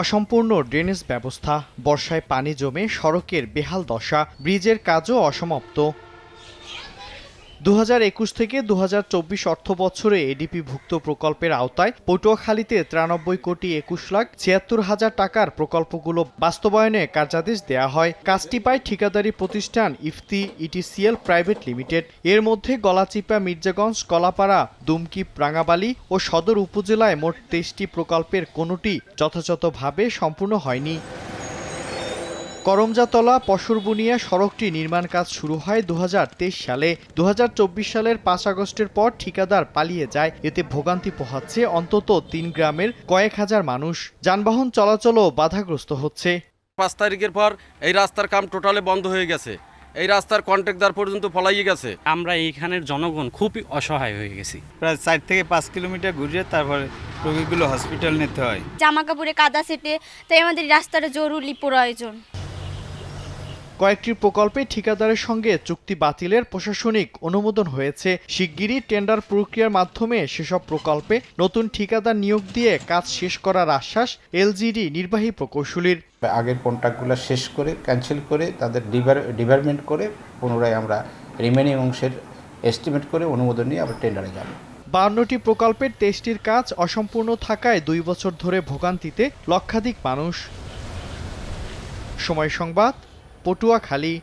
অসম্পূর্ণ ড্রেনেজ ব্যবস্থা, বর্ষায় পানি জমে সড়কের বেহাল দশা, ব্রিজের কাজও অসমাপ্ত। 2021 থেকে 2024 অর্থবছরে এডিপি-ভুক্ত প্রকল্পের আওতায় পটুয়াখালীতে 93 কোটি 21 লাখ 76 হাজার টাকার প্রকল্পগুলো বাস্তবায়নে কার্যাদেশ দেয়া হয়। কাজটি পায় ঠিকাদারি প্রতিষ্ঠান ইফতি ইটিসিএল প্রাইভেট লিমিটেড। এর মধ্যে গলাচিপা, মির্জাগঞ্জ, কলাপাড়া, দুমকি, রাঙাবালী ও সদর উপজেলায় মোট 23টি প্রকল্পের কোনোটি যথাযথভাবে সম্পূর্ণ হয়নি। করমজাতলা পশুরবুনিয়া সড়কটি নির্মাণ কাজ শুরু হয় 2023 সালে। 2024 সালের 5 আগস্টের পর ঠিকাদার পালিয়ে যায়। এতে ভোগান্তি পোহাচ্ছে অন্তত 3 গ্রামের কয়েক হাজার মানুষ। যানবাহন চলাচলও বাধাগ্রস্ত হচ্ছে। 5 তারিখের পর এই রাস্তার কাম টোটালি বন্ধ হয়ে গেছে। এই রাস্তার কন্ট্রাক্টর পর্যন্ত পলাইয়ে গেছে। আমরা এইখানের জনগণ খুবই অসহায় হয়ে গেছি। প্রায় 4 থেকে 5 কিলোমিটার ঘুরে তারপরে রোগীগুলো হসপিটাল নিতে হয়। জামা কাপড়ে কাদা সেটে, তাই আমাদের রাস্তাটা জরুরি প্রয়োজন। কয়েকটি প্রকল্পে ঠিকাদারের সঙ্গে চুক্তি বাতিলের প্রশাসনিক অনুমোদন হয়েছে। শিগগিরই টেন্ডার প্রক্রিয়ার মাধ্যমে সেসব প্রকল্পে নতুন ঠিকাদার নিয়োগ দিয়ে কাজ শেষ করার আশ্বাস এলজিডি নির্বাহী প্রকৌশলীর। আগের কন্ট্রাক্টগুলো শেষ করে ক্যান্সেল করে তাদের ডিভারমেন্ট করে পুনরায় আমরা রিমেনিং অংশের এস্টিমেট করে অনুমোদন নিয়ে আবার টেন্ডারে যাব। 52টি প্রকল্পের 23টির কাজ অসম্পূর্ণ থাকায় 2 বছর ধরে ভোগান্তিতে লক্ষাধিক মানুষ। সময় সংবাদ, পটুয়াখালী।